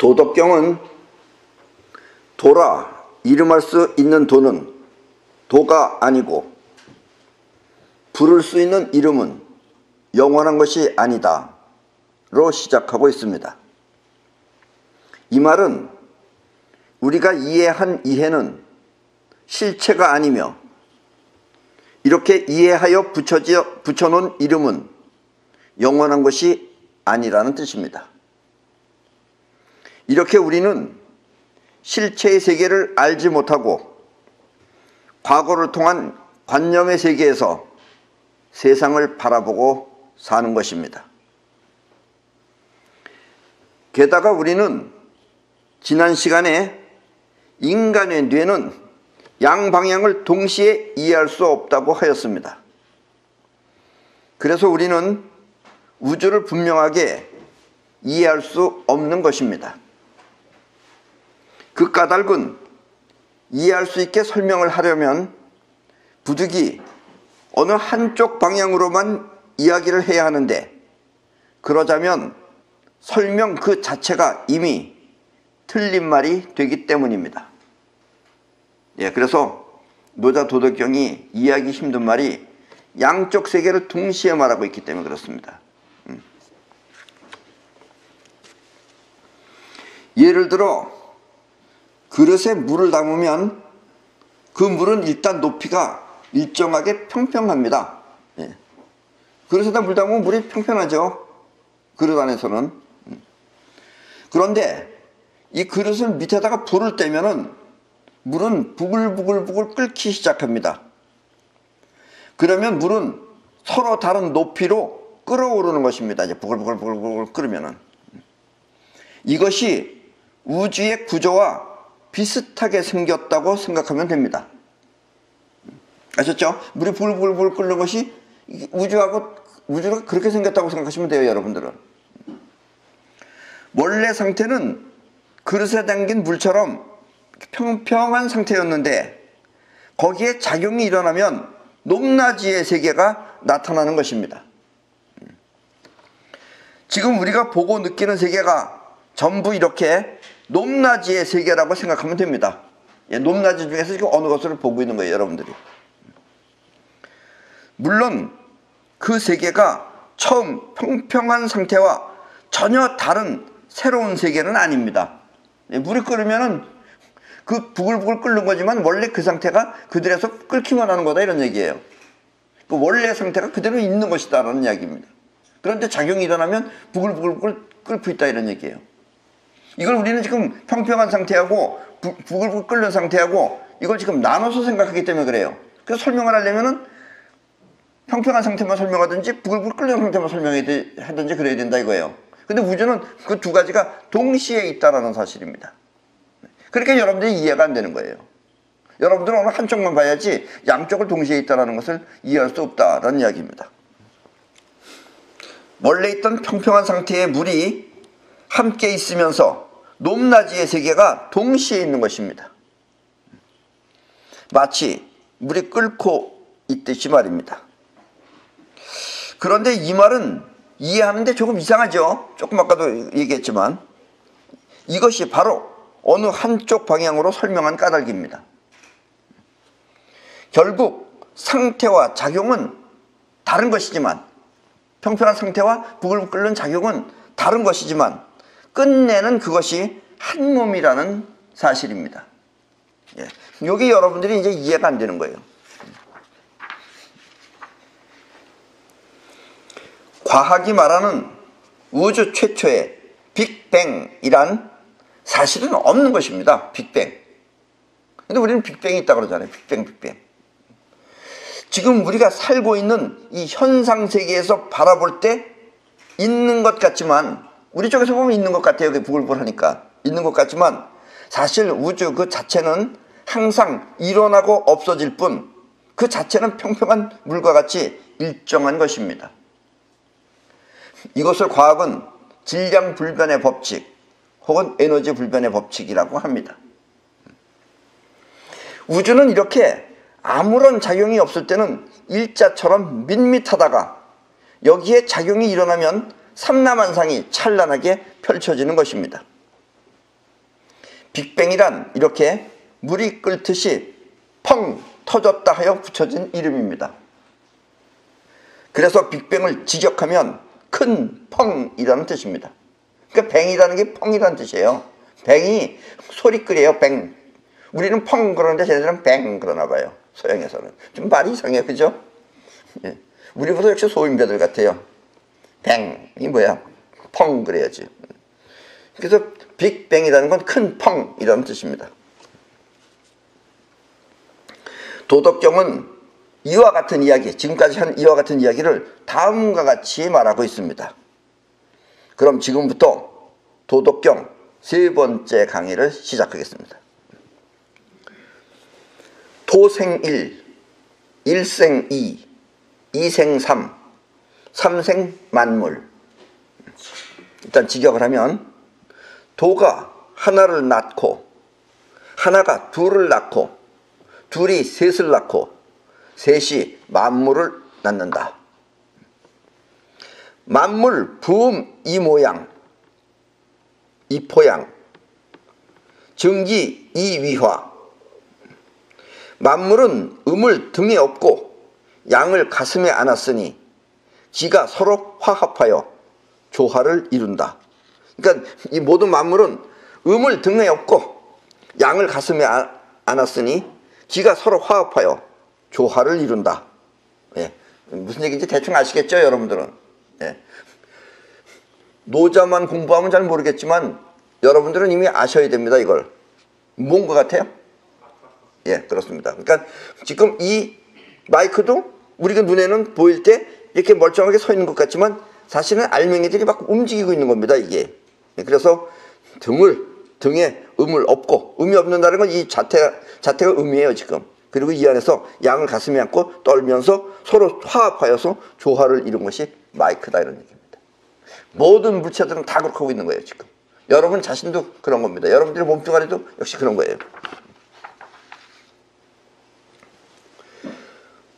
도덕경은 도라 이름할 수 있는 도는 도가 아니고 부를 수 있는 이름은 영원한 것이 아니다 로 시작하고 있습니다. 이 말은 우리가 이해한 이해는 실체가 아니며 이렇게 이해하여 붙여놓은 이름은 영원한 것이 아니라는 뜻입니다. 이렇게 우리는 실체의 세계를 알지 못하고 과거를 통한 관념의 세계에서 세상을 바라보고 사는 것입니다. 게다가 우리는 지난 시간에 인간의 뇌는 양방향을 동시에 이해할 수 없다고 하였습니다. 그래서 우리는 우주를 분명하게 이해할 수 없는 것입니다. 그 까닭은 이해할 수 있게 설명을 하려면 부득이 어느 한쪽 방향으로만 이야기를 해야 하는데, 그러자면 설명 그 자체가 이미 틀린 말이 되기 때문입니다. 그래서 노자 도덕경이 이해하기 힘든 말이 양쪽 세계를 동시에 말하고 있기 때문에 그렇습니다. 예를 들어 그릇에 물을 담으면 그 물은 일단 높이가 일정하게 평평합니다. 그릇에다 물 담으면 물이 평평하죠. 그릇 안에서는. 그런데 이 그릇을 밑에다가 불을 떼면은 물은 부글부글 끓기 시작합니다. 그러면 물은 서로 다른 높이로 끓어오르는 것입니다. 이제 부글부글 끓으면은. 이것이 우주의 구조와 비슷하게 생겼다고 생각하면 됩니다. 아셨죠? 물이 부글부글 끓는 것이 우주가 그렇게 생겼다고 생각하시면 돼요, 여러분들은. 원래 상태는 그릇에 담긴 물처럼 평평한 상태였는데 거기에 작용이 일어나면 높낮이의 세계가 나타나는 것입니다. 지금 우리가 보고 느끼는 세계가 전부 이렇게 높낮이의 세계라고 생각하면 됩니다. 높낮이 중에서 지금 어느 것을 보고 있는 거예요, 여러분들이. 물론 그 세계가 처음 평평한 상태와 전혀 다른 새로운 세계는 아닙니다. 물이 끓으면은 그 부글부글 끓는 거지만 원래 그 상태가 그대로서 끓기만 하는 거다, 이런 얘기예요. 그 원래 상태가 그대로 있는 것이다 라는 이야기입니다. 그런데 작용이 일어나면 부글부글 끓고 있다, 이런 얘기예요. 이걸 우리는 지금 평평한 상태하고 부글부글 끓는 상태하고 이걸 지금 나눠서 생각하기 때문에 그래요. 그래서 설명을 하려면은 평평한 상태만 설명하든지 부글부글 끓는 상태만 설명하든지 그래야 된다 이거예요. 근데 우주는 그 두 가지가 동시에 있다라는 사실입니다. 그러니까 여러분들이 이해가 안 되는 거예요. 여러분들은 어느 한쪽만 봐야지 양쪽을 동시에 있다는 것을 이해할 수 없다라는 이야기입니다. 원래 있던 평평한 상태의 물이 함께 있으면서 높낮이의 세계가 동시에 있는 것입니다. 마치 물이 끓고 있듯이 말입니다. 그런데 이 말은 이해하는데 조금 이상하죠. 조금 아까도 얘기했지만 이것이 바로 어느 한쪽 방향으로 설명한 까닭입니다. 결국 상태와 작용은 다른 것이지만, 평평한 상태와 부글부글 끓는 작용은 다른 것이지만 끝내는 그것이 한 몸이라는 사실입니다. 이게 여러분들이 이제 이해가 안 되는 거예요. 과학이 말하는 우주 최초의 빅뱅이란 사실은 없는 것입니다. 빅뱅. 근데 우리는 빅뱅이 있다고 그러잖아요. 빅뱅. 지금 우리가 살고 있는 이 현상 세계에서 바라볼 때 있는 것 같지만, 우리 쪽에서 보면 있는 것 같아요. 부글부글하니까 있는 것 같지만 사실 우주 그 자체는 항상 일어나고 없어질 뿐 그 자체는 평평한 물과 같이 일정한 것입니다. 이것을 과학은 질량 불변의 법칙 혹은 에너지 불변의 법칙이라고 합니다. 우주는 이렇게 아무런 작용이 없을 때는 일자처럼 밋밋하다가 여기에 작용이 일어나면 삼라만상이 찬란하게 펼쳐지는 것입니다. 빅뱅이란 이렇게 물이 끓듯이 펑 터졌다 하여 붙여진 이름입니다. 그래서 빅뱅을 직역하면 큰 펑이라는 뜻입니다. 그러니까 뱅이라는 게 펑이라는 뜻이에요. 뱅이 소리끌이에요. 뱅. 우리는 펑 그러는데 쟤네들은 뱅 그러나 봐요. 서양에서는. 좀 말이 이상해요. 그죠? 예. 우리보다 역시 소인배들 같아요. 뱅이 뭐야? 펑 그래야지. 그래서 빅뱅이라는 건 큰 펑이라는 뜻입니다. 도덕경은 이와 같은 이야기, 지금까지 한 이와 같은 이야기를 다음과 같이 말하고 있습니다. 그럼 지금부터 도덕경 세 번째 강의를 시작하겠습니다. 토생일, 일생이, 이생삼, 삼생만물. 일단 직역을 하면 도가 하나를 낳고 하나가 둘을 낳고 둘이 셋을 낳고 셋이 만물을 낳는다. 만물 부음 이모양 이포양 증기 이위화. 만물은 음을 등에 업고 양을 가슴에 안았으니 지가 서로 화합하여 조화를 이룬다. 그러니까 이 모든 만물은 음을 등에 업고 양을 가슴에 안았으니 지가 서로 화합하여 조화를 이룬다. 예. 무슨 얘기인지 대충 아시겠죠, 여러분들은? 예. 노자만 공부하면 잘 모르겠지만 여러분들은 이미 아셔야 됩니다. 이걸. 뭔 것 같아요? 예, 그렇습니다. 그러니까 지금 이 마이크도 우리가 눈에는 보일 때 이렇게 멀쩡하게 서 있는 것 같지만 사실은 알맹이들이 막 움직이고 있는 겁니다. 이게. 그래서 등에 음을 업고, 음이 없는다는 건 이 자태가 음이에요, 지금. 그리고 이 안에서 양을 가슴에 안고 떨면서 서로 화합하여서 조화를 이룬 것이 마이크다, 이런 얘기입니다. 모든 물체들은 다 그렇게 하고 있는 거예요, 지금. 여러분 자신도 그런 겁니다. 여러분들의 몸뚱아리도 역시 그런 거예요.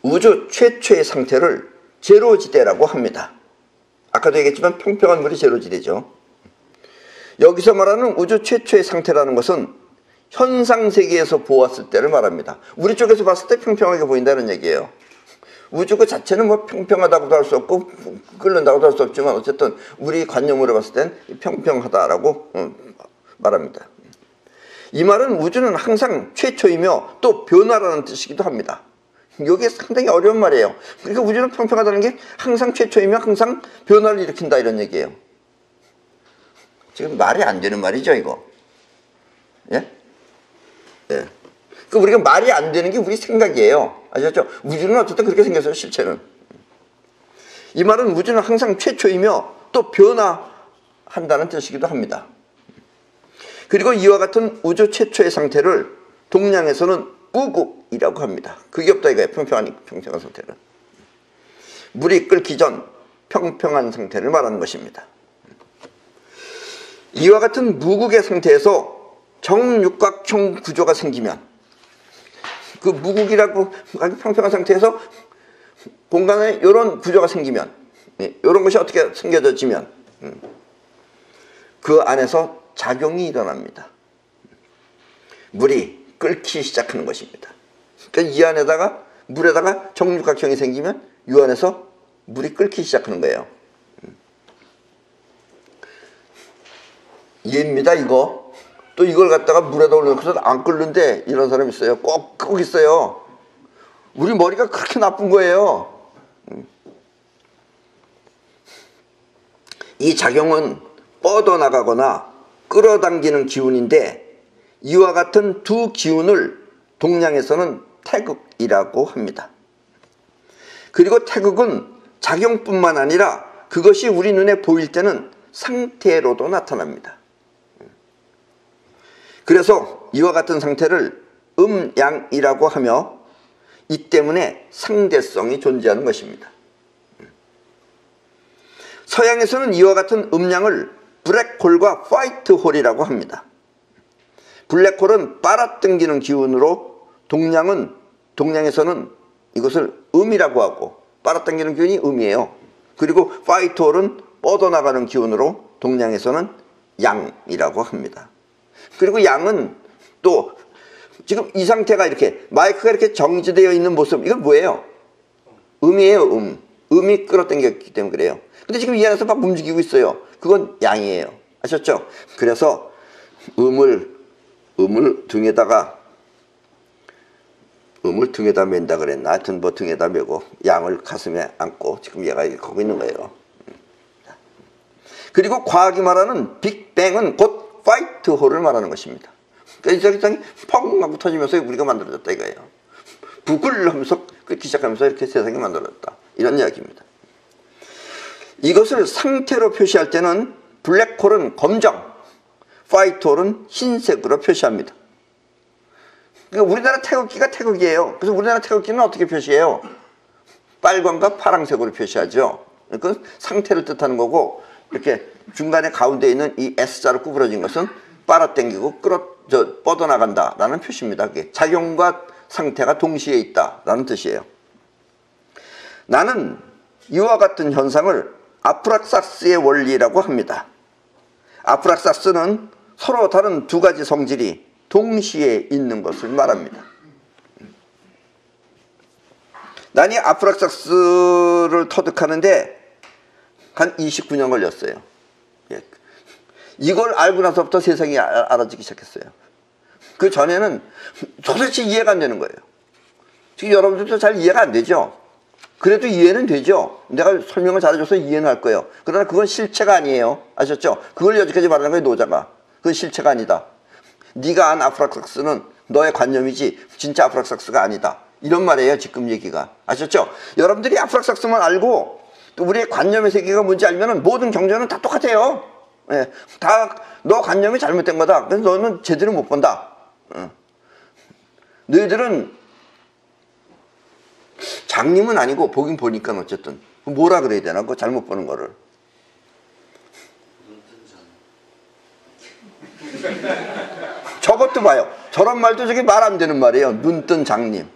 우주 최초의 상태를 제로지대라고 합니다. 아까도 얘기했지만 평평한 물이 제로지대죠. 여기서 말하는 우주 최초의 상태라는 것은 현상세계에서 보았을 때를 말합니다. 우리 쪽에서 봤을 때 평평하게 보인다는 얘기예요. 우주 그 자체는 뭐 평평하다고도 할 수 없고 끓는다고도 할 수 없지만 어쨌든 우리 관념으로 봤을 땐 평평하다라고 말합니다. 이 말은 우주는 항상 최초이며 또 변화라는 뜻이기도 합니다. 이게 상당히 어려운 말이에요. 그러니까 우주는 평평하다는 게 항상 최초이며 항상 변화를 일으킨다, 이런 얘기예요. 지금 말이 안 되는 말이죠, 이거. 예? 예. 그 우리가 말이 안 되는 게 우리 생각이에요. 아셨죠? 우주는 어쨌든 그렇게 생겼어요, 실체는. 이 말은 우주는 항상 최초이며 또 변화한다는 뜻이기도 합니다. 그리고 이와 같은 우주 최초의 상태를 동양에서는 우국이라고 합니다. 그게 없다 이거예요. 평평한 상태는. 물이 끓기 전 평평한 상태를 말하는 것입니다. 이와 같은 무국의 상태에서 정육각형 구조가 생기면, 그 무국이라고 평평한 상태에서 공간에 이런 구조가 생기면, 이런 것이 어떻게 생겨지면 그 안에서 작용이 일어납니다. 물이 끓기 시작하는 것입니다. 그러니까 이 안에다가 물에다가 정육각형이 생기면 이 안에서 물이 끓기 시작하는 거예요. 이해입니다, 이거. 또 이걸 갖다가 물에다 올려놓고서 안 끓는데 이런 사람 있어요. 꼭 있어요. 우리 머리가 그렇게 나쁜 거예요. 이 작용은 뻗어나가거나 끌어당기는 기운인데, 이와 같은 두 기운을 동양에서는 태극이라고 합니다. 그리고 태극은 작용뿐만 아니라 그것이 우리 눈에 보일 때는 상태로도 나타납니다. 그래서 이와 같은 상태를 음양이라고 하며 이 때문에 상대성이 존재하는 것입니다. 서양에서는 이와 같은 음양을 블랙홀과 화이트홀이라고 합니다. 블랙홀은 빨아당기는 기운으로 동양에서는 이것을 음이라고 하고, 빨아당기는 기운이 음이에요. 그리고 화이트홀은 뻗어나가는 기운으로 동양에서는 양이라고 합니다. 그리고 양은 또 지금 이 상태가 이렇게 마이크가 이렇게 정지되어 있는 모습, 이건 뭐예요? 음이에요. 음이 끌어당겼기 때문에 그래요. 근데 지금 이 안에서 막 움직이고 있어요. 그건 양이에요. 아셨죠? 그래서 음을 등에다 맨다 그랬나? 하여튼 뭐 등에다 메고 양을 가슴에 안고 지금 얘가 거기 있는 거예요. 그리고 과학이 말하는 빅뱅은 곧 화이트 홀을 말하는 것입니다. 그러니까 이 세상이 펑 하고 터지면서 우리가 만들어졌다 이거예요. 북을 하면서 끓기 시작하면서 이렇게 세상이 만들어졌다. 이런 이야기입니다. 이것을 상태로 표시할 때는 블랙홀은 검정, 화이트홀은 흰색으로 표시합니다. 그러니까 우리나라 태극기가 태극이에요. 그래서 우리나라 태극기는 어떻게 표시해요? 빨강과 파란색으로 표시하죠. 그건 상태를 뜻하는 거고, 이렇게 중간에 가운데 있는 이 S자로 구부러진 것은 빨아당기고 뻗어나간다 라는 표시입니다. 그게 작용과 상태가 동시에 있다 라는 뜻이에요. 나는 이와 같은 현상을 아프락사스의 원리라고 합니다. 아프락사스는 서로 다른 두 가지 성질이 동시에 있는 것을 말합니다. 난 이 아프락사스를 터득하는데 한 29년 걸렸어요. 이걸 알고 나서부터 세상이 알아지기 시작했어요. 그 전에는 도대체 이해가 안 되는 거예요. 지금 여러분들도 잘 이해가 안 되죠? 그래도 이해는 되죠? 내가 설명을 잘해줘서 이해는 할 거예요. 그러나 그건 실체가 아니에요. 아셨죠? 그걸 여지까지 말하는 거예요, 노자가. 그건 실체가 아니다. 네가 안 아프락사스는 너의 관념이지 진짜 아프락사스가 아니다. 이런 말이에요, 지금 얘기가. 아셨죠? 여러분들이 아프락사스만 알고 또 우리의 관념의 세계가 뭔지 알면은 모든 경전은 다 똑같아요. 예, 다 너 관념이 잘못된 거다. 그래서 너는 제대로 못 본다. 너희들은 장님은 아니고 보긴 보니까 어쨌든 뭐라 그래야 되나? 그거 잘못 보는 거를. 저것도 봐요. 저런 말도 저게 말 안 되는 말이에요. 눈뜬 장님.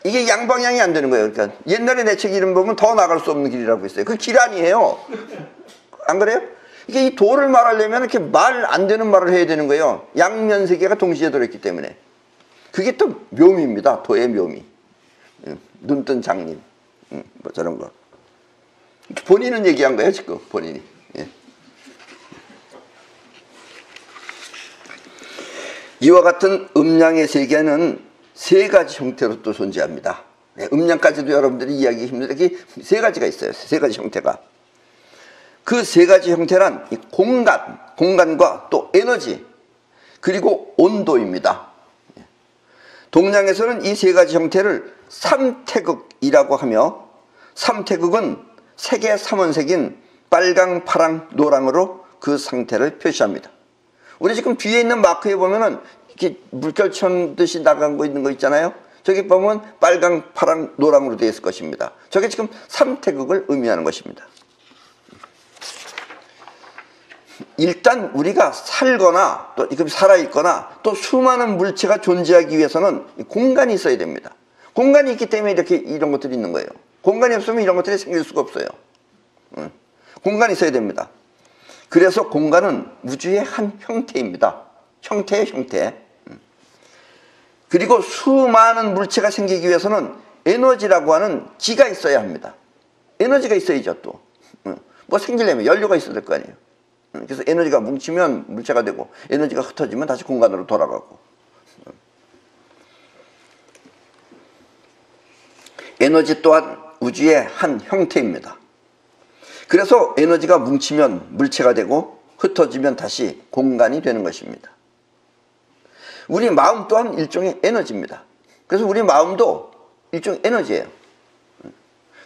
이게 양방향이 안 되는 거예요. 그러니까 옛날에 내 책 이름 보면 더 나갈 수 없는 길이라고 있어요. 그 길 아니에요. 안 그래요? 이게 이 도를 말하려면 이렇게 말 안 되는 말을 해야 되는 거예요. 양면 세계가 동시에 들어있기 때문에. 그게 또 묘미입니다. 도의 묘미. 눈뜬 장님. 뭐 저런 거. 본인은 얘기한 거예요, 지금. 본인이. 예. 이와 같은 음양의 세계는 세 가지 형태로 또 존재합니다. 네, 음양까지도 여러분들이 이해하기 힘든데 세 가지가 있어요. 세 가지 형태가. 그 세 가지 형태란 이 공간과 또 에너지, 그리고 온도입니다. 동양에서는 이 세 가지 형태를 삼태극이라고 하며, 삼태극은 색의 삼원색인 빨강, 파랑, 노랑으로 그 상태를 표시합니다. 우리 지금 뒤에 있는 마크에 보면은 이렇게 물결 쳤듯이 나간 거 있는 거 있잖아요. 저기 보면 빨강, 파랑, 노랑으로 되어 있을 것입니다. 저게 지금 삼태극을 의미하는 것입니다. 일단 우리가 살거나 또 살아있거나 또 수많은 물체가 존재하기 위해서는 공간이 있어야 됩니다. 공간이 있기 때문에 이렇게 이런 것들이 있는 거예요. 공간이 없으면 이런 것들이 생길 수가 없어요. 공간이 있어야 됩니다. 그래서 공간은 우주의 한 형태입니다. 형태의 형태. 그리고 수많은 물체가 생기기 위해서는 에너지라고 하는 기가 있어야 합니다. 에너지가 있어야죠. 또 뭐 생기려면 연료가 있어야 될 거 아니에요. 그래서 에너지가 뭉치면 물체가 되고 에너지가 흩어지면 다시 공간으로 돌아가고. 에너지 또한 우주의 한 형태입니다. 그래서 에너지가 뭉치면 물체가 되고 흩어지면 다시 공간이 되는 것입니다. 우리 마음 또한 일종의 에너지입니다. 그래서 우리 마음도 일종의 에너지예요.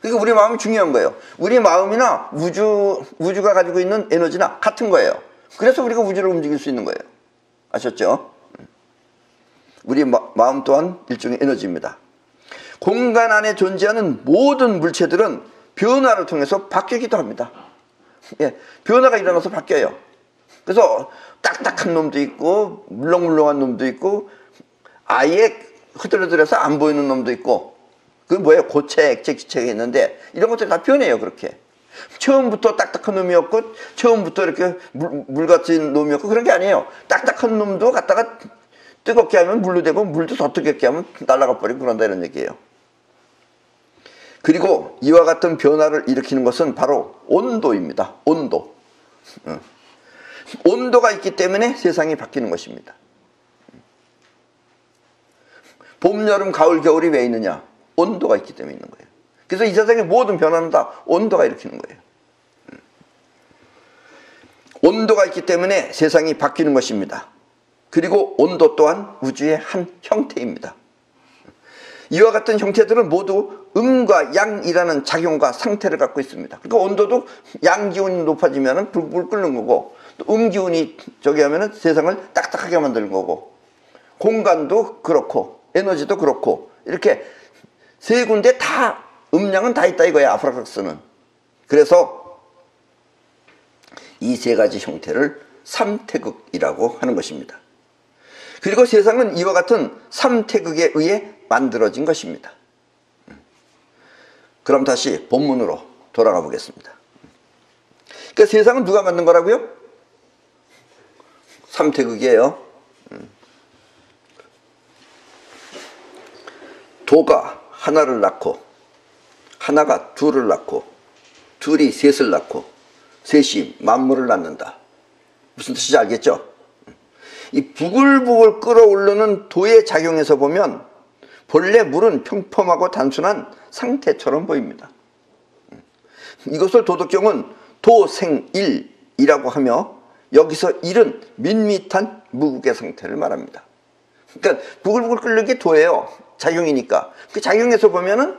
그러니까 우리 마음이 중요한 거예요. 우리 마음이나 우주가 가지고 있는 에너지나 같은 거예요. 그래서 우리가 우주를 움직일 수 있는 거예요. 아셨죠? 우리 마음 또한 일종의 에너지입니다. 공간 안에 존재하는 모든 물체들은 변화를 통해서 바뀌기도 합니다. 예, 변화가 일어나서 바뀌어요. 그래서 딱딱한 놈도 있고 물렁물렁한 놈도 있고 아예 흐드러들어서 안 보이는 놈도 있고, 그게 뭐예요? 고체, 액체, 기체가 있는데 이런 것들이 다 변해요. 그렇게. 처음부터 딱딱한 놈이었고 처음부터 이렇게 물같이 놈이었고 그런 게 아니에요. 딱딱한 놈도 갖다가 뜨겁게 하면 물로 되고 물도 더 뜨겁게 하면 날아가 버리고 그런다 이런 얘기예요. 그리고 이와 같은 변화를 일으키는 것은 바로 온도입니다. 온도. 온도가 있기 때문에 세상이 바뀌는 것입니다. 봄, 여름, 가을, 겨울이 왜 있느냐? 온도가 있기 때문에 있는 거예요. 그래서 이 세상의 모든 변화는 다 온도가 일으키는 거예요. 온도가 있기 때문에 세상이 바뀌는 것입니다. 그리고 온도 또한 우주의 한 형태입니다. 이와 같은 형태들은 모두 음과 양이라는 작용과 상태를 갖고 있습니다. 그러니까 온도도 양 기운이 높아지면 불 끓는 거고, 또 기운이 저기 하면 세상을 딱딱하게 만드는 거고, 공간도 그렇고 에너지도 그렇고, 이렇게 세 군데 다 음양은 다 있다 이거야, 아프라크스는. 그래서 이 세 가지 형태를 삼태극이라고 하는 것입니다. 그리고 세상은 이와 같은 삼태극에 의해 만들어진 것입니다. 그럼 다시 본문으로 돌아가 보겠습니다. 그러니까 세상은 누가 만든 거라고요? 삼태극이에요. 도가 하나를 낳고, 하나가 둘을 낳고, 둘이 셋을 낳고, 셋이 만물을 낳는다. 무슨 뜻인지 알겠죠? 이 부글부글 끓어오르는 도의 작용에서 보면 본래 물은 평범하고 단순한 상태처럼 보입니다. 이것을 도덕경은 도생일이라고 하며, 여기서 일은 밋밋한 무국의 상태를 말합니다. 그러니까 부글부글 끓는 게 도예요. 작용이니까. 그 작용에서 보면은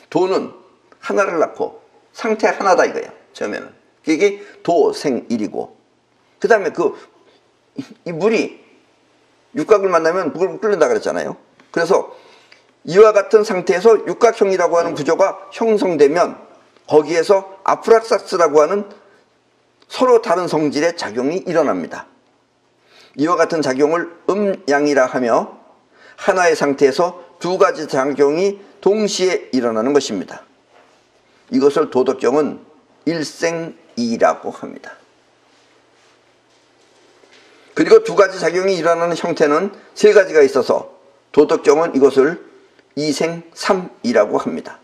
도는 하나를 낳고 상태 하나다 이거예요. 처음에는. 그게 도생일이고, 그 다음에 이 물이 육각을 만나면 부글부글 끓는다 그랬잖아요. 그래서 이와 같은 상태에서 육각형이라고 하는 구조가 형성되면 거기에서 아프락사스라고 하는 서로 다른 성질의 작용이 일어납니다. 이와 같은 작용을 음양이라 하며 하나의 상태에서 두 가지 작용이 동시에 일어나는 것입니다. 이것을 도덕경은 일생이라고 합니다. 그리고 두 가지 작용이 일어나는 형태는 세 가지가 있어서 도덕경은 이것을 이생삼이라고 합니다.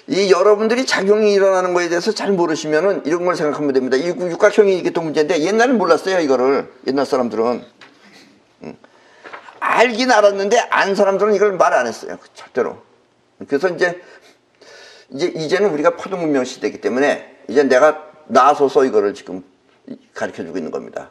이 여러분들이 작용이 일어나는 것에 대해서 잘 모르시면은 이런 걸 생각하면 됩니다. 이 육각형이 이게 또 문제인데 옛날엔 몰랐어요. 이거를. 옛날 사람들은 알긴 알았는데 안 사람들은 이걸 말 안 했어요. 절대로. 그래서 이제는 우리가 파동문명 시대이기 때문에 이제 내가 나서서 이거를 지금 가르쳐주고 있는 겁니다.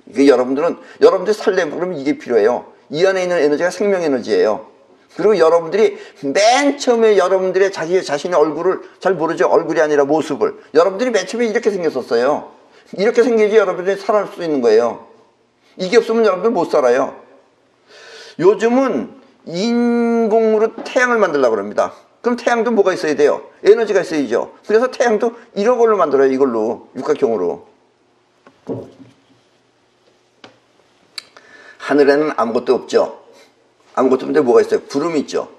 이게 여러분들이 살려면 그러면 이게 필요해요. 이 안에 있는 에너지가 생명 에너지예요. 그리고 여러분들이 맨 처음에 여러분들의 자신의 얼굴을 잘 모르죠. 얼굴이 아니라 모습을. 여러분들이 맨 처음에 이렇게 생겼었어요. 이렇게 생겨야지 여러분들이 살아날 수 있는 거예요. 이게 없으면 여러분들 못 살아요. 요즘은 인공으로 태양을 만들려고 합니다. 그럼 태양도 뭐가 있어야 돼요? 에너지가 있어야죠. 그래서 태양도 이런 걸로 만들어요. 이걸로. 육각형으로. 하늘에는 아무것도 없죠. 아무것도 없는데 뭐가 있어요? 구름이 있죠.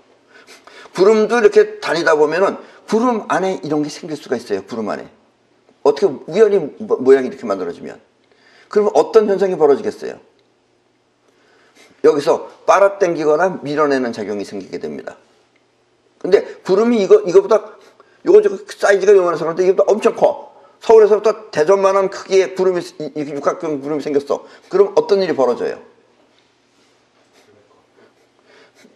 구름도 이렇게 다니다 보면은 구름 안에 이런 게 생길 수가 있어요. 구름 안에. 어떻게 우연히 모양이 이렇게 만들어지면. 그러면 어떤 현상이 벌어지겠어요? 여기서 빨아당기거나 밀어내는 작용이 생기게 됩니다. 근데 구름이 이거보다 요거 사이즈가 요만해서 그런데 이게 엄청 커. 서울에서부터 대전만한 크기의 구름이, 육각형 구름이 생겼어. 그럼 어떤 일이 벌어져요?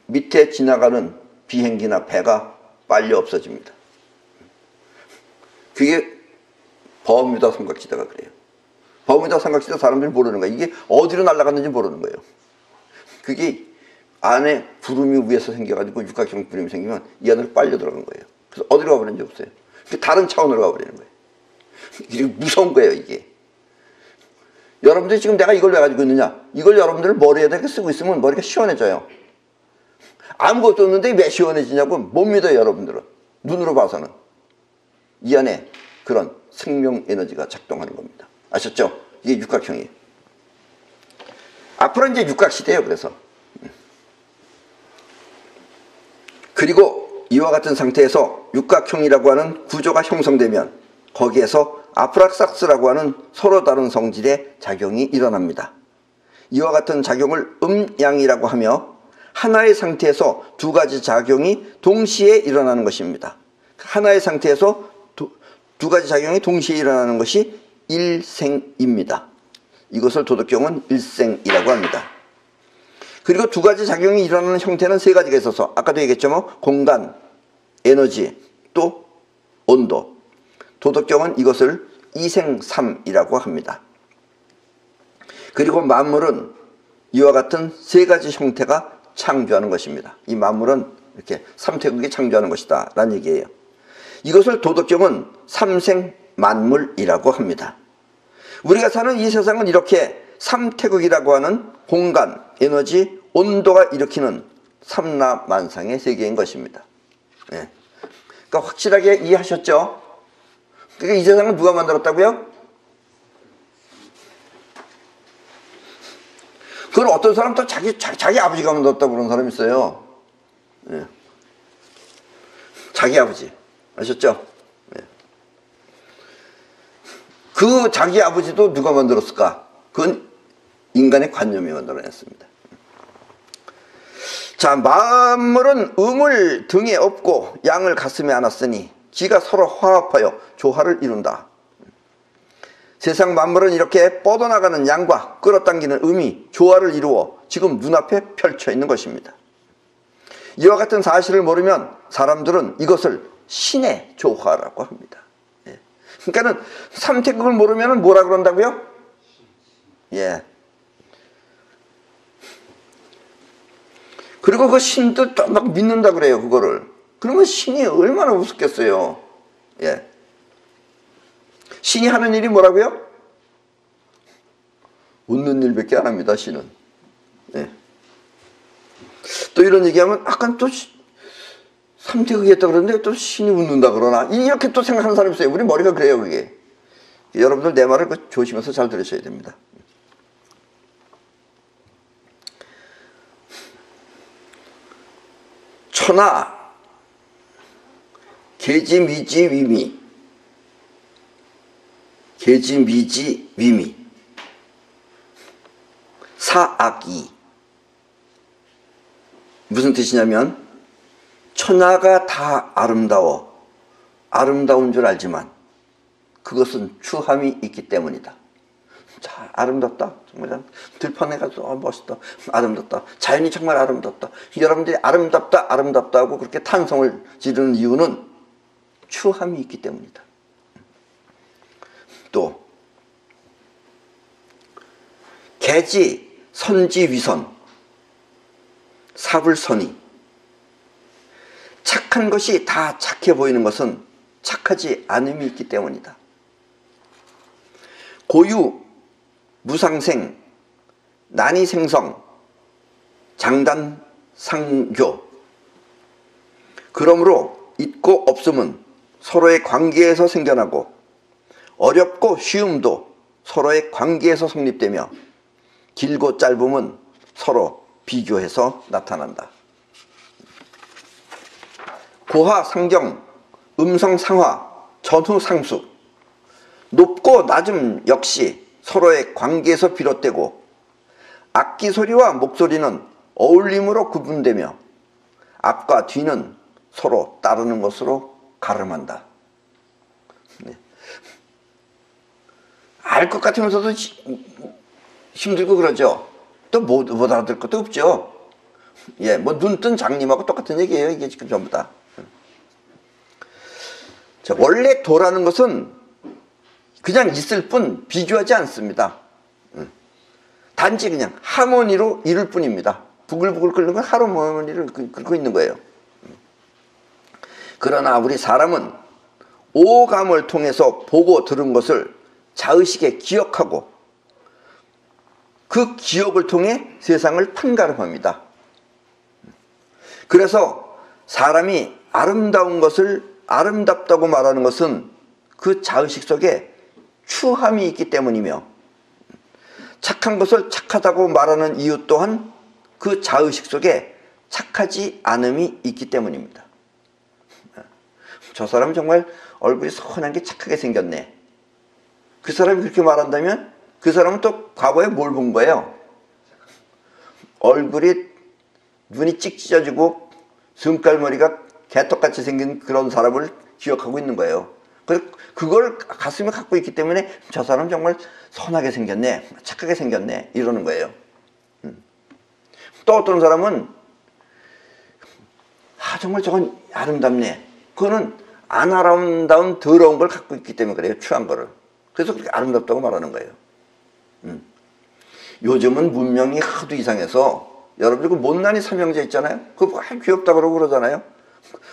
밑에 지나가는 비행기나 배가 빨리 없어집니다. 그게 버뮤다 삼각지대가 그래요. 버뮤다 삼각지대 사람들이 모르는 거예요. 이게 어디로 날아갔는지 모르는 거예요. 그게 안에 구름이 위에서 생겨가지고 육각형 구름이 생기면 이 안으로 빨려 들어간 거예요. 그래서 어디로 가버리는지 없어요. 다른 차원으로 가버리는 거예요. 이게 무서운 거예요, 이게. 여러분들이 지금 내가 이걸 왜 가지고 있느냐? 이걸 여러분들 머리에다 이렇게 쓰고 있으면 머리가 시원해져요. 아무것도 없는데 왜 시원해지냐고 못 믿어요, 여러분들은. 눈으로 봐서는. 이 안에 그런 생명 에너지가 작동하는 겁니다. 아셨죠? 이게 육각형이에요. 앞으로 이제 육각시대예요, 그래서. 그리고 이와 같은 상태에서 육각형이라고 하는 구조가 형성되면 거기에서 아프락삭스라고 하는 서로 다른 성질의 작용이 일어납니다. 이와 같은 작용을 음양이라고 하며 하나의 상태에서 두 가지 작용이 동시에 일어나는 것입니다. 하나의 상태에서 두 가지 작용이 동시에 일어나는 것이 일생입니다. 이것을 도덕경은 일생이라고 합니다. 그리고 두 가지 작용이 일어나는 형태는 세 가지가 있어서 아까도 얘기했죠. 공간, 에너지, 또 온도. 도덕경은 이것을 이생삼이라고 합니다. 그리고 만물은 이와 같은 세 가지 형태가 창조하는 것입니다. 이 만물은 이렇게 삼태극이 창조하는 것이다 라는 얘기예요. 이것을 도덕경은 삼생만물이라고 합니다. 우리가 사는 이 세상은 이렇게 삼태극이라고 하는 공간, 에너지, 온도가 일으키는 삼라만상의 세계인 것입니다. 예. 그러니까 확실하게 이해하셨죠? 그러니까 이 세상은 누가 만들었다고요? 그걸 어떤 사람 또 자기 아버지가 만들었다고 그러는 사람이 있어요. 예. 자기 아버지. 아셨죠? 예. 그 자기 아버지도 누가 만들었을까? 그건 인간의 관념이 만들어냈습니다. 자, 만물은 음을 등에 업고 양을 가슴에 안았으니 기가 서로 화합하여 조화를 이룬다. 세상 만물은 이렇게 뻗어나가는 양과 끌어당기는 음이 조화를 이루어 지금 눈앞에 펼쳐 있는 것입니다. 이와 같은 사실을 모르면 사람들은 이것을 신의 조화라고 합니다. 예. 그러니까는 삼태극을 모르면 뭐라 그런다고요? 예. 그리고 그 신도 막 믿는다 그래요, 그거를. 그러면 신이 얼마나 우습겠어요. 예. 신이 하는 일이 뭐라고요? 웃는 일밖에 안 합니다, 신은. 예. 또 이런 얘기하면 아까 또 삼태극이 했다 그러는데 또 신이 웃는다 그러나 이렇게 또 생각하는 사람이 있어요. 우리 머리가 그래요, 그게. 여러분들 내 말을 조심해서 잘 들으셔야 됩니다. 천하 계지미지위미, 계지미지위미, 사악이. 무슨 뜻이냐면 천하가 다 아름다워 아름다운 줄 알지만 그것은 추함이 있기 때문이다. 자, 아름답다. 정말 들판에가서 멋있다. 아름답다. 자연이 정말 아름답다. 여러분들이 아름답다 아름답다 하고 그렇게 탄성을 지르는 이유는 추함이 있기 때문이다. 또 계지 선지위선 사불선이. 착한 것이 다 착해 보이는 것은 착하지 않음이 있기 때문이다. 고유 무상생 난이생성 장단상교. 그러므로 있고 없음은 서로의 관계에서 생겨나고 어렵고 쉬움도 서로의 관계에서 성립되며 길고 짧음은 서로 비교해서 나타난다. 고하 상경 음성 상하 전후 상수. 높고 낮음 역시 서로의 관계에서 비롯되고 악기 소리와 목소리는 어울림으로 구분되며 앞과 뒤는 서로 따르는 것으로 가름한다. 네. 알 것 같으면서도 힘들고 그러죠. 또 못 알아들 것도 없죠. 예, 뭐 눈 뜬 장님하고 똑같은 얘기예요. 이게 지금 전부 다. 자, 원래 도라는 것은 그냥 있을 뿐 비교하지 않습니다. 단지 그냥 하모니로 이룰 뿐입니다. 부글부글 끓는 건 하모니를 끓고 있는 거예요. 그러나 우리 사람은 오감을 통해서 보고 들은 것을 자의식에 기억하고 그 기억을 통해 세상을 판가름합니다. 그래서 사람이 아름다운 것을 아름답다고 말하는 것은 그 자의식 속에 추함이 있기 때문이며 착한 것을 착하다고 말하는 이유 또한 그 자의식 속에 착하지 않음이 있기 때문입니다. 저 사람은 정말 얼굴이 선한 게 착하게 생겼네. 그 사람이 그렇게 말한다면 그 사람은 또 과거에 뭘 본 거예요? 얼굴이 눈이 찍 찢어지고 등깔머리가 개떡같이 생긴 그런 사람을 기억하고 있는 거예요. 그걸 가슴에 갖고 있기 때문에 저 사람 정말 선하게 생겼네, 착하게 생겼네 이러는 거예요. 또 어떤 사람은 정말 저건 아름답네. 그거는 안 아름다운 더러운 걸 갖고 있기 때문에 그래요. 추한 거를. 그래서 그렇게 아름답다고 말하는 거예요. 요즘은 문명이 하도 이상해서 여러분들 그 못난이 삼형제 있잖아요. 그거 귀엽다 그러고 그러잖아요.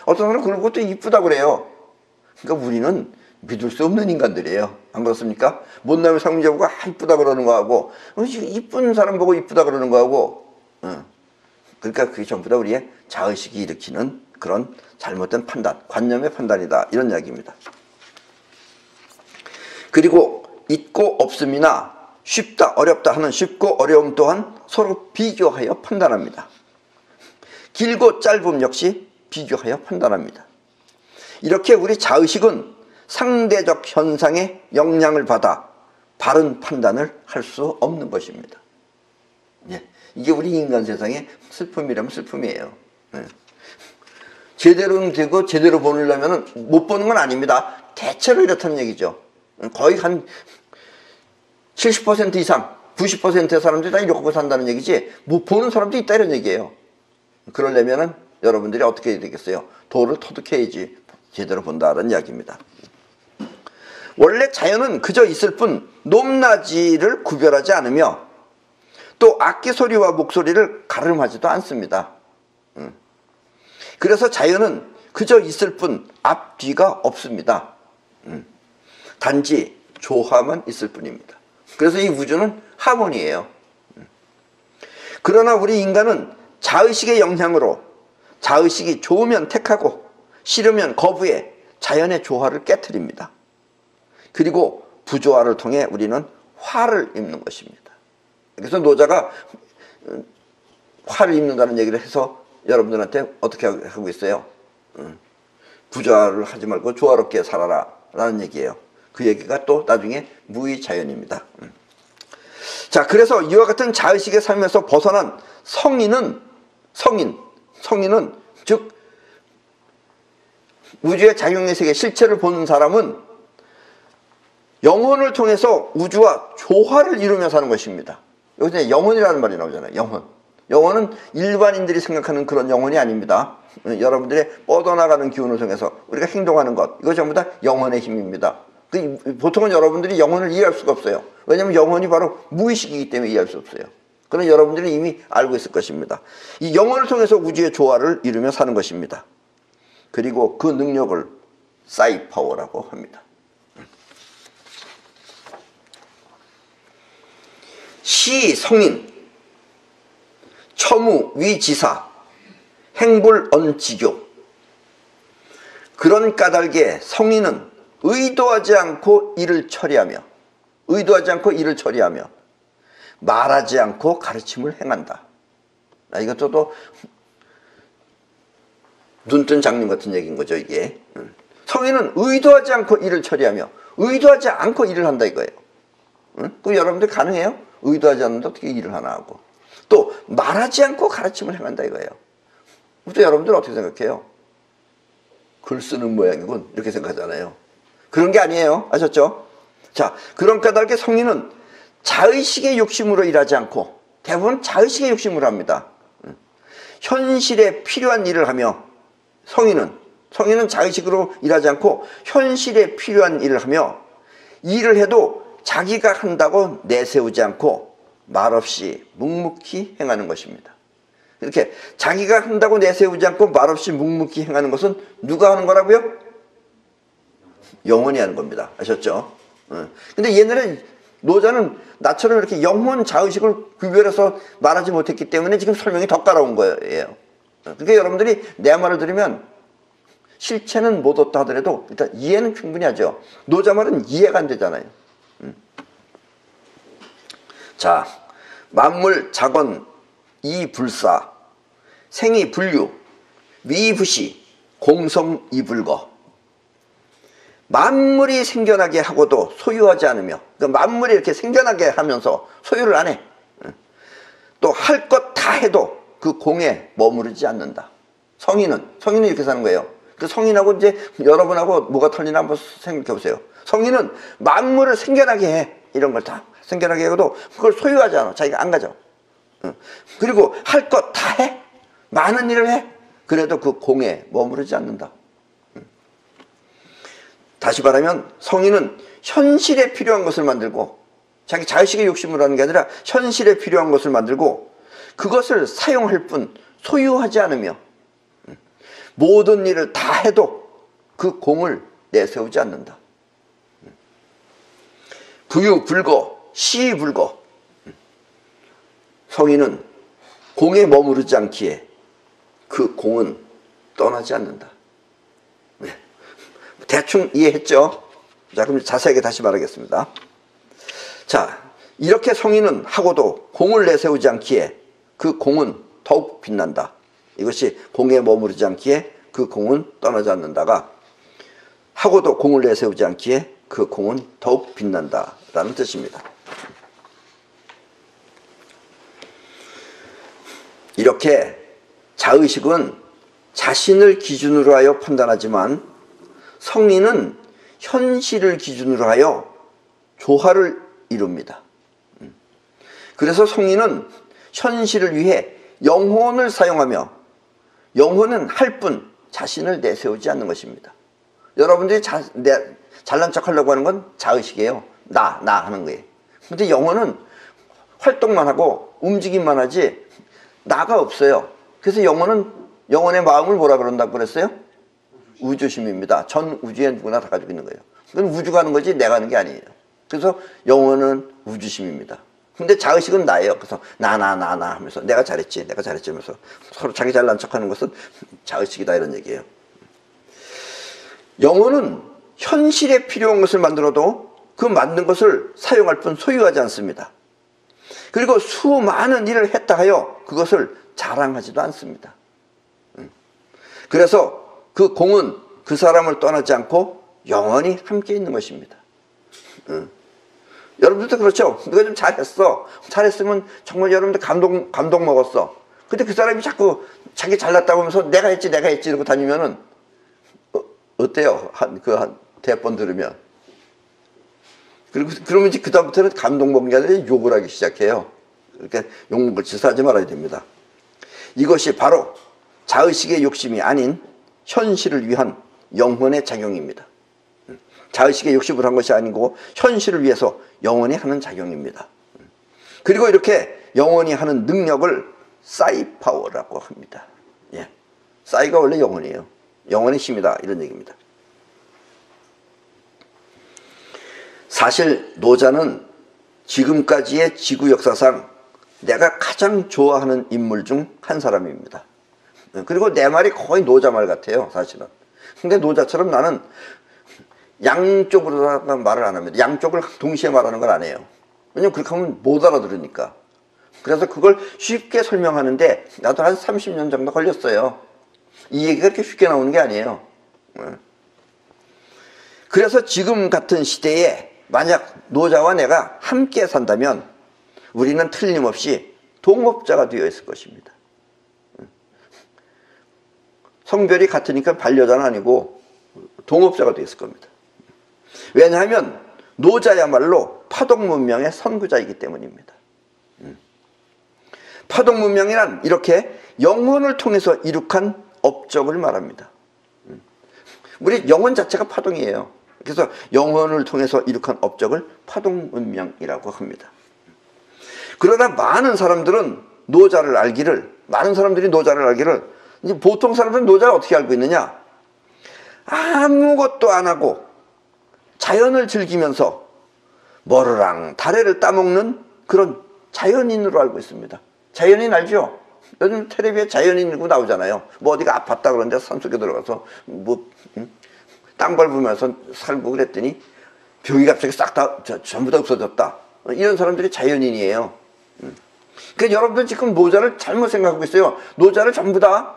어떤 사람은 그런 것도 이쁘다 그래요. 그러니까 우리는 믿을 수 없는 인간들이에요. 안 그렇습니까? 못난이 삼형제 보고 이쁘다 그러는 거하고 이쁜 사람 보고 이쁘다 그러는 거하고 그러니까 그게 전부 다 우리의 자의식이 일으키는 그런 잘못된 판단, 관념의 판단이다 이런 이야기입니다. 그리고 있고 없음이나 쉽다 어렵다 하는 쉽고 어려움 또한 서로 비교하여 판단합니다. 길고 짧음 역시 비교하여 판단합니다. 이렇게 우리 자의식은 상대적 현상에 영향을 받아 바른 판단을 할 수 없는 것입니다. 이게 우리 인간 세상의 슬픔이라면 슬픔이에요. 제대로 되고 제대로 보려면 못 보는 건 아닙니다. 대체로 이렇다는 얘기죠. 거의 한 70% 이상 90%의 사람들이 다 이러고 산다는 얘기지 못 보는 사람도 있다 이런 얘기예요. 그러려면 여러분들이 어떻게 해야 되겠어요? 도를 터득해야지 제대로 본다는 이야기입니다. 원래 자연은 그저 있을 뿐 높낮이를 구별하지 않으며 또 악기 소리와 목소리를 가름하지도 않습니다. 그래서 자연은 그저 있을 뿐 앞뒤가 없습니다. 단지 조화만 있을 뿐입니다. 그래서 이 우주는 하모니예요. 그러나 우리 인간은 자의식의 영향으로 자의식이 좋으면 택하고 싫으면 거부해 자연의 조화를 깨트립니다. 그리고 부조화를 통해 우리는 화를 입는 것입니다. 그래서 노자가 화를 입는다는 얘기를 해서 여러분들한테 어떻게 하고 있어요? 부조화를 하지 말고 조화롭게 살아라 라는 얘기예요. 그 얘기가 또 나중에 무의자연입니다. 자, 그래서 이와 같은 자의식의 삶에서 벗어난 성인은 즉 우주의 작용의 세계 실체를 보는 사람은 영혼을 통해서 우주와 조화를 이루며 사는 것입니다. 여기서 영혼이라는 말이 나오잖아요. 영혼은 일반인들이 생각하는 그런 영혼이 아닙니다. 여러분들의 뻗어나가는 기운을 통해서 우리가 행동하는 것, 이거 전부 다 영혼의 힘입니다. 보통은 여러분들이 영혼을 이해할 수가 없어요. 왜냐하면 영혼이 바로 무의식이기 때문에 이해할 수 없어요. 그런 여러분들은 이미 알고 있을 것입니다. 이 영혼을 통해서 우주의 조화를 이루며 사는 것입니다. 그리고 그 능력을 사이파워라고 합니다. 시성인, 처무위지사, 행불언지교. 그런 까닭에 성인은 의도하지 않고 일을 처리하며 말하지 않고 가르침을 행한다. 이것도 또 눈뜬 장님 같은 얘기인 거죠, 이게. 성인은 의도하지 않고 일을 처리하며 의도하지 않고 일을 한다 이거예요. 그럼 여러분들 가능해요? 의도하지 않는데 어떻게 일을 하나 하고. 또 말하지 않고 가르침을 행한다 이거예요. 또 여러분들 어떻게 생각해요? 글 쓰는 모양이군 이렇게 생각하잖아요. 그런 게 아니에요. 아셨죠? 자, 그런 까닭에 성인은 자의식의 욕심으로 일하지 않고 대부분 자의식의 욕심으로 합니다. 현실에 필요한 일을 하며 성인은 자의식으로 일하지 않고 현실에 필요한 일을 하며 일을 해도 자기가 한다고 내세우지 않고 말없이 묵묵히 행하는 것입니다. 이렇게 자기가 한다고 내세우지 않고 말없이 묵묵히 행하는 것은 누가 하는 거라고요? 영혼이 하는 겁니다. 아셨죠? 근데 옛날에 노자는 나처럼 이렇게 영혼 자의식을 구별해서 말하지 못했기 때문에 지금 설명이 더 까다로운 거예요. 그러니까 여러분들이 내 말을 들으면 실체는 못 얻다 하더라도 일단 이해는 충분히 하죠. 노자 말은 이해가 안 되잖아요. 자, 만물 작원 이불사 생이불유 위부시 공성이불거. 만물이 생겨나게 하고도 소유하지 않으며, 그러니까 만물이 이렇게 생겨나게 하면서 소유를 안 해. 또 할 것 다 해도 그 공에 머무르지 않는다. 성인은 이렇게 사는 거예요. 그 성인하고 이제 여러분하고 뭐가 틀리나 한번 생각해 보세요. 성인은 만물을 생겨나게 해. 이런 걸 다 생겨나게 해도 그걸 소유하지 않아. 자기가 안 가져. 그리고 할 것 다 해. 많은 일을 해. 그래도 그 공에 머무르지 않는다. 다시 말하면 성인은 현실에 필요한 것을 만들고, 자기 자의식의 욕심으로 하는 게 아니라 현실에 필요한 것을 만들고 그것을 사용할 뿐 소유하지 않으며 모든 일을 다 해도 그 공을 내세우지 않는다. 부유불거, 시불거. 성인은 공에 머무르지 않기에 그 공은 떠나지 않는다. 대충 이해했죠? 자, 그럼 자세하게 다시 말하겠습니다. 자, 이렇게 성인은 하고도 공을 내세우지 않기에 그 공은 더욱 빛난다. 이것이 공에 머무르지 않기에 그 공은 떠나지 않는다가, 하고도 공을 내세우지 않기에 그 공은 더욱 빛난다 라는 뜻입니다. 이렇게 자의식은 자신을 기준으로 하여 판단하지만 성인은 현실을 기준으로 하여 조화를 이룹니다. 그래서 성인은 현실을 위해 영혼을 사용하며, 영혼은 할 뿐 자신을 내세우지 않는 것입니다. 여러분들이 잘난 척 하려고 하는 건 자의식이에요. 나 하는 거예요. 근데 영혼은 활동만 하고 움직임만 하지 나가 없어요. 그래서 영혼의 마음을 뭐라 그런다고 그랬어요? 우주심입니다. 전 우주에 누구나 다 가지고 있는 거예요. 그건 우주가 하는 거지 내가 하는 게 아니에요. 그래서 영혼은 우주심입니다. 근데 자의식은 나예요. 그래서 나 하면서 내가 잘했지 하면서 서로 자기 잘난 척하는 것은 자의식이다 이런 얘기예요. 영혼은 현실에 필요한 것을 만들어도 그 만든 것을 사용할 뿐 소유하지 않습니다. 그리고 수많은 일을 했다 하여 그것을 자랑하지도 않습니다. 그래서 그 공은 그 사람을 떠나지 않고 영원히 함께 있는 것입니다. 여러분들도 그렇죠? 너가 좀 잘했으면 정말 여러분들 감동 먹었어. 근데 그 사람이 자꾸 자기 잘났다고 하면서 내가 했지 이러고 다니면은 어때요? 한 대번 들으면. 그러면 이제 그다음부터는 감동 먹는 게 아니라 욕을 하기 시작해요. 그러니까 욕먹을 짓을 하지 말아야 됩니다. 이것이 바로 자의식의 욕심이 아닌 현실을 위한 영혼의 작용입니다. 자의식의 욕심을 한 것이 아니고 현실을 위해서 영혼이 하는 작용입니다. 그리고 이렇게 영혼이 하는 능력을 사이파워라고 합니다. 예. 사이가 원래 영혼이에요. 영혼의 힘이다 이런 얘기입니다. 사실 노자는 지금까지의 지구 역사상 내가 가장 좋아하는 인물 중 한 사람입니다. 그리고 내 말이 거의 노자 말 같아요, 사실은. 근데 노자처럼 나는 양쪽으로 말을 안 합니다. 양쪽을 동시에 말하는 건 안 해요. 왜냐면 그렇게 하면 못 알아들으니까. 그래서 그걸 쉽게 설명하는데 나도 한 30년 정도 걸렸어요. 이 얘기가 그렇게 쉽게 나오는 게 아니에요. 그래서 지금 같은 시대에 만약 노자와 내가 함께 산다면 우리는 틀림없이 동업자가 되어 있을 것입니다. 성별이 같으니까 반려자는 아니고 동업자가 되어 있을 겁니다. 왜냐하면 노자야말로 파독문명의 선구자이기 때문입니다. 파독문명이란 이렇게 영혼을 통해서 이룩한 업적을 말합니다. 우리 영혼 자체가 파동이에요. 그래서 영혼을 통해서 이룩한 업적을 파독문명이라고 합니다. 그러나 많은 사람들이 노자를 알기를 이제 보통 사람들은 노자를 어떻게 알고 있느냐? 아무것도 안 하고 자연을 즐기면서 머르랑 다래를 따먹는 그런 자연인으로 알고 있습니다. 자연인 알죠? 요즘 텔레비에 자연인이고 나오잖아요. 뭐 어디가 아팠다 그러는데 산속에 들어가서 땅 밟으면서 살고 그랬더니 병이 갑자기 싹 다 전부 다 없어졌다. 이런 사람들이 자연인이에요. 그러니까 여러분들 지금 노자를 잘못 생각하고 있어요. 노자를 전부 다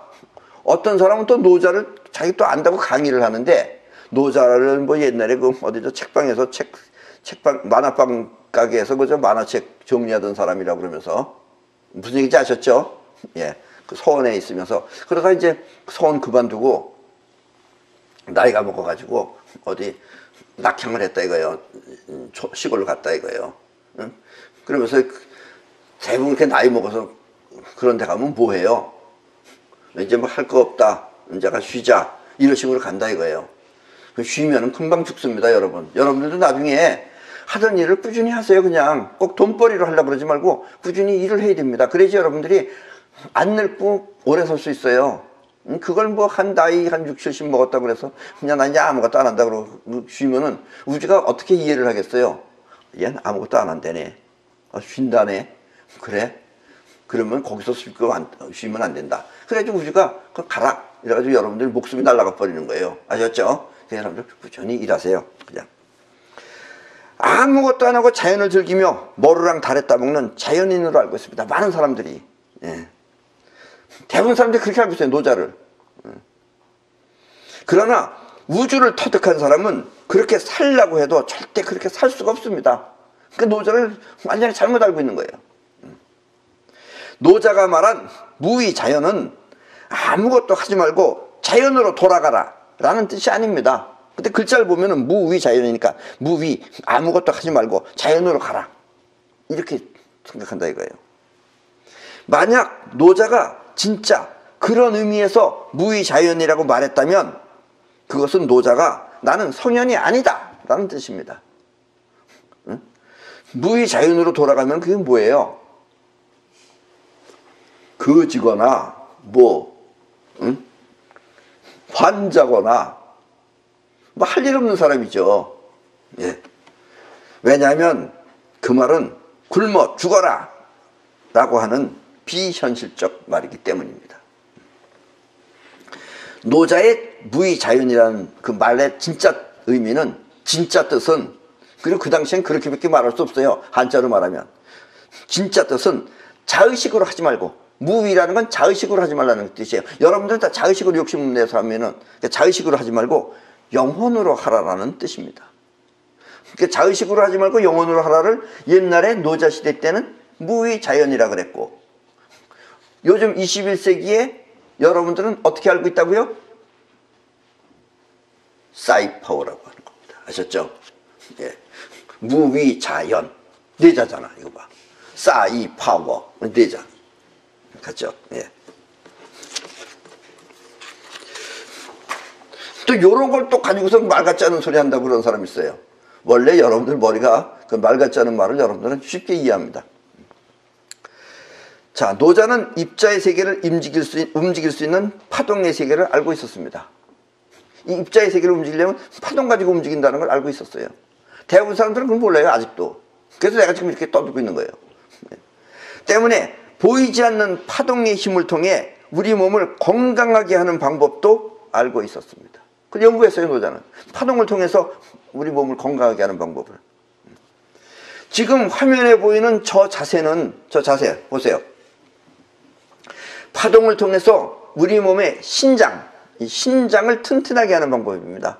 어떤 사람은 또 노자를 자기 또 안다고 강의를 하는데 노자를 뭐 옛날에 그 어디죠 책방에서 책방 만화방 가게에서 그저 만화책 정리하던 사람이라고 그러면서 무슨 얘기인지 아셨죠? 예, 그 서원에 있으면서 그러다 이제 서원 그만두고 나이가 먹어가지고 어디 낙향을 했다 이거예요. 시골로 갔다 이거예요. 응? 그러면서 대부분 이렇게 나이 먹어서 그런 데 가면 뭐 해요? 이제 뭐 할 거 없다. 이제가 쉬자. 이런 식으로 간다 이거예요. 쉬면은 금방 죽습니다, 여러분. 여러분들도 나중에 하던 일을 꾸준히 하세요. 그냥 꼭 돈벌이로 하려고 그러지 말고 꾸준히 일을 해야 됩니다. 그래야지 여러분들이 안 늙고 오래 살 수 있어요. 그걸 뭐 한 나이 한 60, 70 먹었다고 그래서 그냥 나 이제 아무것도 안 한다 그러고 쉬면은 우주가 어떻게 이해를 하겠어요? 얘는 아무것도 안 한다네. 쉰다네. 그래? 그러면 거기서 쉬면 안 된다. 그래가지고 우주가 그럼 가라. 이래가지고 여러분들 목숨이 날아가 버리는 거예요. 아셨죠? 그래서 여러분들 꾸준히 일하세요. 그냥. 아무것도 안 하고 자연을 즐기며 머루랑 달에 따먹는 자연인으로 알고 있습니다. 많은 사람들이. 예. 대부분 사람들이 그렇게 알고 있어요. 노자를. 그러나 우주를 터득한 사람은 그렇게 살려고 해도 절대 그렇게 살 수가 없습니다. 그 노자를 완전히 잘못 알고 있는 거예요. 노자가 말한 무의 자연은 아무것도 하지 말고 자연으로 돌아가라 라는 뜻이 아닙니다. 근데 글자를 보면은 무의 자연이니까 무의 아무것도 하지 말고 자연으로 가라 이렇게 생각한다 이거예요. 만약 노자가 진짜 그런 의미에서 무의 자연이라고 말했다면 그것은 노자가 나는 성현이 아니다 라는 뜻입니다. 응? 무의 자연으로 돌아가면 그게 뭐예요? 거지거나 뭐 응? 환자거나 뭐 할 일 없는 사람이죠. 예. 왜냐하면 그 말은 굶어 죽어라 라고 하는 비현실적 말이기 때문입니다. 노자의 무의자연이라는 그 말의 진짜 의미는, 진짜 뜻은, 그리고 그 당시엔 그렇게밖에 말할 수 없어요. 한자로 말하면. 진짜 뜻은 자의식으로 하지 말고, 무의라는 건 자의식으로 하지 말라는 뜻이에요. 여러분들 다 자의식으로 욕심내서 하면은 자의식으로 하지 말고 영혼으로 하라라는 뜻입니다. 그러니까 자의식으로 하지 말고 영혼으로 하라를 옛날에 노자시대 때는 무의자연이라 그랬고, 요즘 21세기에 여러분들은 어떻게 알고 있다고요? 사이파워라고 하는 겁니다. 아셨죠? 예. 무의자연. 네자잖아. 이거 봐. 사이파워. 네자. 같죠? 예. 또 요런 걸 또 가지고서 말 같지 않은 소리 한다고 그런 사람이 있어요. 원래 여러분들 머리가 그 말 같지 않은 말을 여러분들은 쉽게 이해합니다. 자, 노자는 입자의 세계를 움직일 수 있는 파동의 세계를 알고 있었습니다. 이 입자의 세계를 움직이려면 파동 가지고 움직인다는 걸 알고 있었어요. 대부분 사람들은 그걸 몰라요, 아직도. 그래서 내가 지금 이렇게 떠들고 있는 거예요. 때문에 보이지 않는 파동의 힘을 통해 우리 몸을 건강하게 하는 방법도 알고 있었습니다. 그 연구했어요, 노자는. 파동을 통해서 우리 몸을 건강하게 하는 방법을. 지금 화면에 보이는 저 자세는, 저 자세 보세요. 파동을 통해서 우리 몸의 신장, 이 신장을 튼튼하게 하는 방법입니다.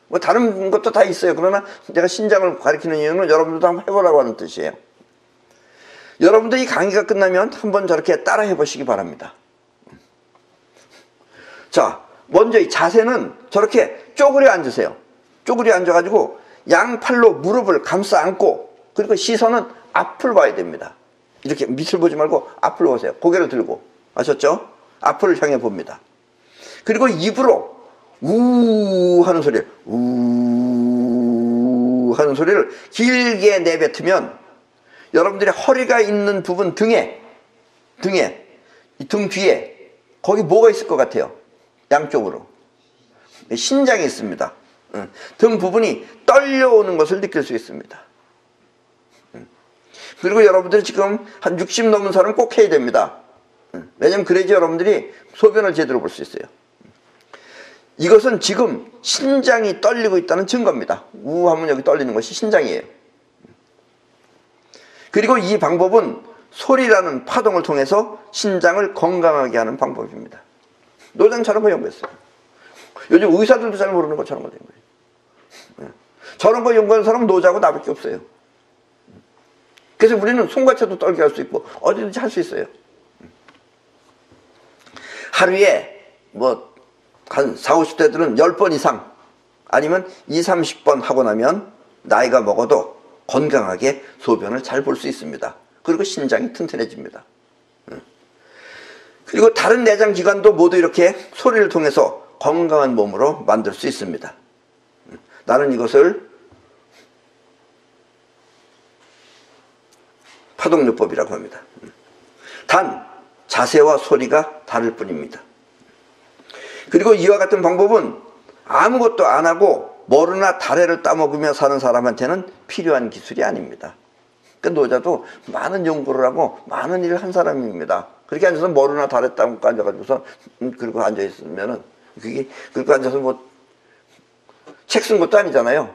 뭐 다른 것도 다 있어요. 그러나 제가 신장을 가리키는 이유는 여러분들도 한번 해보라고 하는 뜻이에요. 여러분들 이 강의가 끝나면 한번 저렇게 따라 해보시기 바랍니다. 자, 먼저 이 자세는 저렇게 쪼그려 앉으세요. 쪼그려 앉아가지고 양팔로 무릎을 감싸 안고, 그리고 시선은 앞을 봐야 됩니다. 이렇게 밑을 보지 말고 앞을 보세요. 고개를 들고. 아셨죠? 앞을 향해 봅니다. 그리고 입으로 우 하는 소리를, 우 하는 소리를 길게 내뱉으면 여러분들의 허리가 있는 부분 등에, 이 등 뒤에 거기 뭐가 있을 것 같아요? 양쪽으로 신장이 있습니다. 등 부분이 떨려오는 것을 느낄 수 있습니다. 그리고 여러분들이 지금 한 60 넘은 사람 꼭 해야 됩니다. 왜냐면 그래야지 여러분들이 소변을 제대로 볼 수 있어요. 이것은 지금 신장이 떨리고 있다는 증거입니다. 우 하면 여기 떨리는 것이 신장이에요. 그리고 이 방법은 소리라는 파동을 통해서 신장을 건강하게 하는 방법입니다. 노자는 저런 거 연구했어요. 요즘 의사들도 잘 모르는 것처럼 된 거예요. 저런 거 연구하는 사람은 노자하고 나밖에 없어요. 그래서 우리는 손과체도 떨게 할 수 있고 어디든지 할 수 있어요. 하루에 뭐 한 40, 50대들은 10번 이상 아니면 20, 30번 하고 나면 나이가 먹어도 건강하게 소변을 잘 볼 수 있습니다. 그리고 신장이 튼튼해집니다. 그리고 다른 내장 기관도 모두 이렇게 소리를 통해서 건강한 몸으로 만들 수 있습니다. 나는 이것을 파동요법이라고 합니다. 단 자세와 소리가 다를 뿐입니다. 그리고 이와 같은 방법은 아무것도 안 하고 머루나 다래를 따먹으며 사는 사람한테는 필요한 기술이 아닙니다. 그 노자도 많은 연구를 하고 많은 일을 한 사람입니다. 그렇게 앉아서 머루나 다래 따먹고 앉아가지고서 그리고 앉아있으면은 그게 그리고 앉아서 뭐 책 쓴 것도 아니잖아요.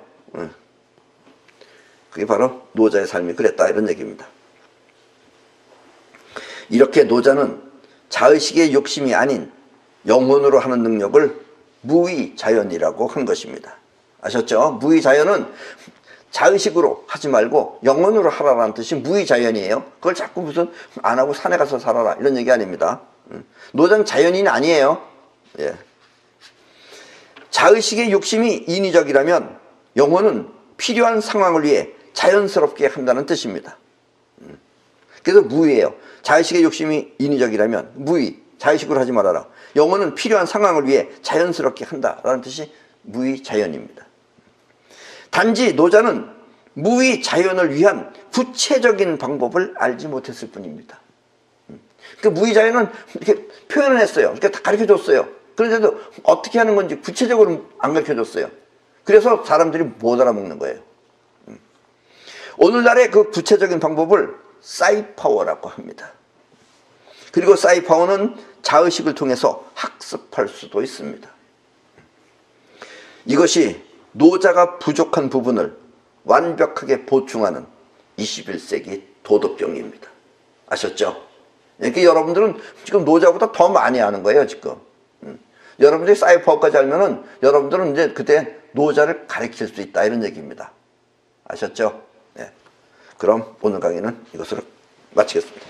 그게 바로 노자의 삶이 그랬다 이런 얘기입니다. 이렇게 노자는 자의식의 욕심이 아닌 영혼으로 하는 능력을 무의자연이라고 한 것입니다. 아셨죠? 무의자연은 자의식으로 하지 말고 영혼으로 하라라는 뜻이 무의자연이에요. 그걸 자꾸 무슨 안 하고 산에 가서 살아라 이런 얘기 아닙니다. 노자는 자연인이 아니에요. 예. 자의식의 욕심이 인위적이라면 영혼은 필요한 상황을 위해 자연스럽게 한다는 뜻입니다. 그래서 무의예요. 자의식의 욕심이 인위적이라면 무의, 자의식으로 하지 말아라. 영혼은 필요한 상황을 위해 자연스럽게 한다라는 뜻이 무의자연입니다. 단지 노자는 무의자연을 위한 구체적인 방법을 알지 못했을 뿐입니다. 그 무의자연은 이렇게 표현을 했어요. 이렇게 다 가르쳐줬어요. 그런데도 어떻게 하는 건지 구체적으로 안 가르쳐줬어요. 그래서 사람들이 못 알아먹는 거예요. 오늘날의 그 구체적인 방법을 사이파워라고 합니다. 그리고 사이파워는 자의식을 통해서 학습할 수도 있습니다. 이것이 노자가 부족한 부분을 완벽하게 보충하는 21세기 도덕경입니다. 아셨죠? 그러니까 여러분들은 지금 노자보다 더 많이 아는 거예요, 지금. 여러분들이 사이파워까지 알면은 여러분들은 이제 그때 노자를 가르칠 수 있다 이런 얘기입니다. 아셨죠? 네. 그럼 오늘 강의는 이것으로 마치겠습니다.